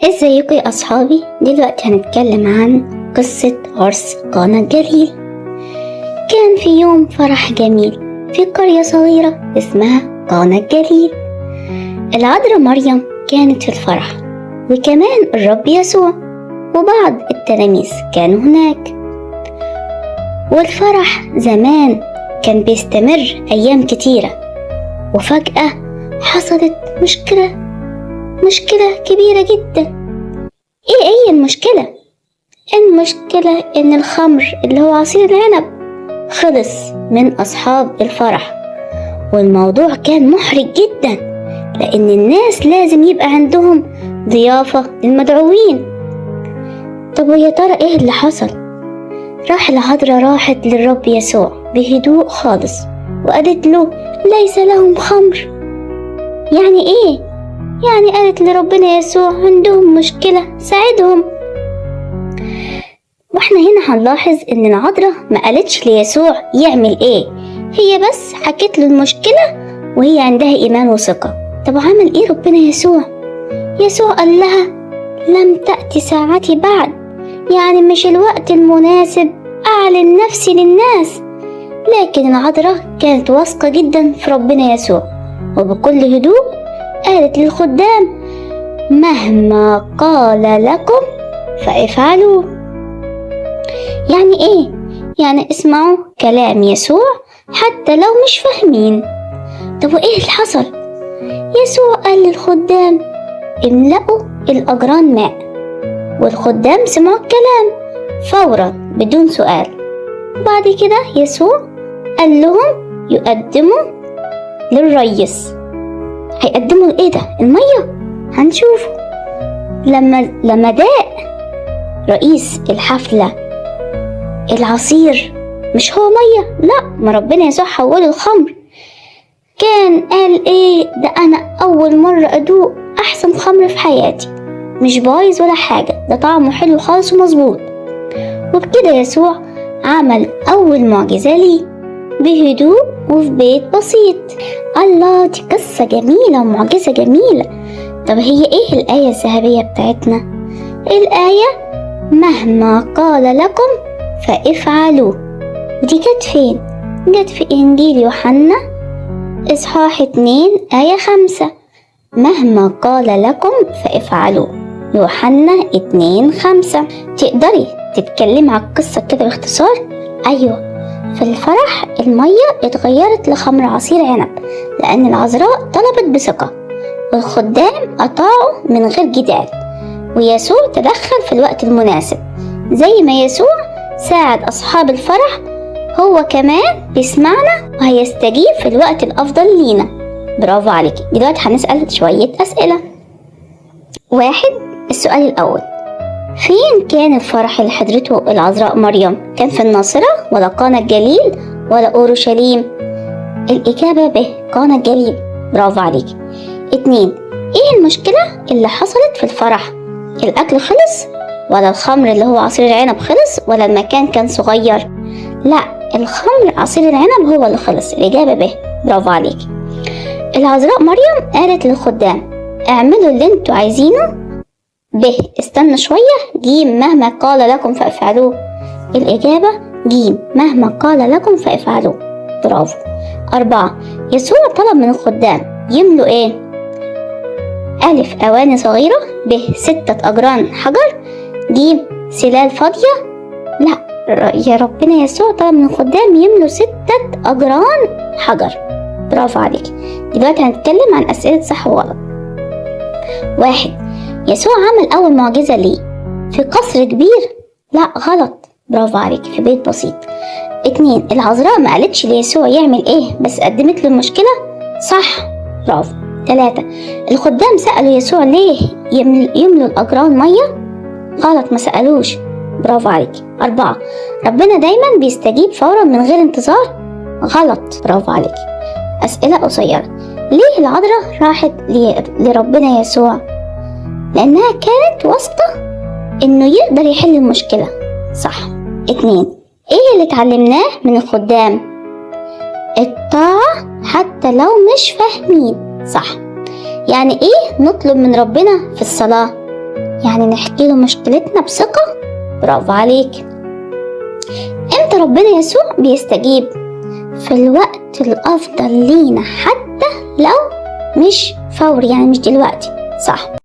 ازيكم يا اصحابي؟ دلوقتي هنتكلم عن قصة عرس قانا الجليل. كان في يوم فرح جميل في قرية صغيرة اسمها قانا الجليل. العذراء مريم كانت في الفرح، وكمان الرب يسوع وبعض التلاميذ كانوا هناك. والفرح زمان كان بيستمر أيام كتيرة، وفجأة حصلت مشكلة كبيرة جدا. ايه المشكلة؟ المشكلة ان الخمر اللي هو عصير العنب خلص من اصحاب الفرح، والموضوع كان محرج جدا لان الناس لازم يبقى عندهم ضيافة للمدعوين. طب ويا ترى ايه اللي حصل؟ العذراء راحت للرب يسوع بهدوء خالص وقالت له ليس لهم خمر. يعني ايه؟ يعني قالت لربنا يسوع عندهم مشكلة، ساعدهم. واحنا هنا هنلاحظ ان العذراء ما قالتش ليسوع يعمل ايه، هي بس حكت له المشكلة وهي عندها ايمان وثقة. طب عمل ايه ربنا يسوع؟ يسوع قال لها لم تأتي ساعتي بعد، يعني مش الوقت المناسب اعلن نفسي للناس. لكن العذراء كانت واثقة جدا في ربنا يسوع، وبكل هدوء قالت للخدام مهما قال لكم فافعلوا. يعني ايه؟ يعني اسمعوا كلام يسوع حتى لو مش فاهمين. طب وايه اللي حصل؟ يسوع قال للخدام املأوا الأجران ماء، والخدام سمعوا الكلام فورا بدون سؤال. بعد كده يسوع قال لهم يقدموا للريس. هيقدموا ايه ده؟ المية؟ هنشوفه. لما داق رئيس الحفلة العصير، مش هو مية، لا، ما ربنا يسوع حوله الخمر. كان قال ايه ده؟ انا اول مرة ادوق احسن خمر في حياتي، مش بايظ ولا حاجة، ده طعمه حلو خالص ومظبوط. وبكده يسوع عمل اول معجزة ليه بهدوء وفي بيت بسيط. الله، دي قصة جميلة ومعجزة جميلة. طب هي ايه الآية الذهبية بتاعتنا؟ الآية مهما قال لكم فافعلوا. ودي جت فين؟ جت في إنجيل يوحنا إصحاح 2 آية 5. مهما قال لكم فافعلوا، يوحنا 2:5. تقدري تتكلمي على القصة كده باختصار؟ أيوة، في الفرح المية اتغيرت لخمر عصير عنب لأن العذراء طلبت بثقة، والخدام أطاعوا من غير جدال، ويسوع تدخل في الوقت المناسب. زي ما يسوع ساعد أصحاب الفرح، هو كمان بيسمعنا وهيستجيب في الوقت الأفضل لينا. برافو عليكي. دلوقتي هنسأل شوية أسئلة. 1. السؤال الأول، فين كان الفرح اللي حضرته العذراء مريم؟ كان في الناصرة ولا قانا الجليل ولا أورشليم؟ الإجابة ب، قانا الجليل. برافو عليك. 2. إيه المشكلة اللي حصلت في الفرح؟ الأكل خلص ولا الخمر اللي هو عصير العنب خلص ولا المكان كان صغير؟ لا، الخمر عصير العنب هو اللي خلص. الإجابة ب. برافو عليك. العذراء مريم قالت للخدام اعملوا اللي انتوا عايزينه. ب، استنى شوية. ج، مهما قال لكم فافعلوه. الإجابة ج، مهما قال لكم فافعلوه. برافو. 4. يسوع طلب من الخدام يملوا ايه؟ ألف، أواني صغيرة. ب، 6 أجران حجر. ج، سلال فاضية. لا، يا ربنا يسوع طلب من الخدام يملوا 6 أجران حجر. برافو عليك. دلوقتي هنتكلم عن أسئلة صح وغلط. 1. يسوع عمل أول معجزة ليه في قصر كبير؟ لا، غلط. برافو عليك، في بيت بسيط. 2. العذراء ما قالتش ليسوع يعمل ايه بس قدمت له المشكلة؟ صح، برافو. 3. الخدام سألوا يسوع ليه يملوا الأجران مية؟ غلط، ما سألوش. برافو عليك. 4. ربنا دايما بيستجيب فورا من غير انتظار؟ غلط. برافو عليك. أسئلة قصيرة. ليه العذراء راحت لربنا يسوع؟ لأنها كانت واثقة إنه يقدر يحل المشكلة. صح. 2. إيه اللي اتعلمناه من الخدام؟ الطاعة حتى لو مش فاهمين. صح. يعني إيه نطلب من ربنا في الصلاة؟ يعني نحكي له مشكلتنا بثقة. برافو عليك. امتى ربنا يسوع بيستجيب؟ في الوقت الأفضل لينا، حتى لو مش فوري، يعني مش دلوقتي. صح.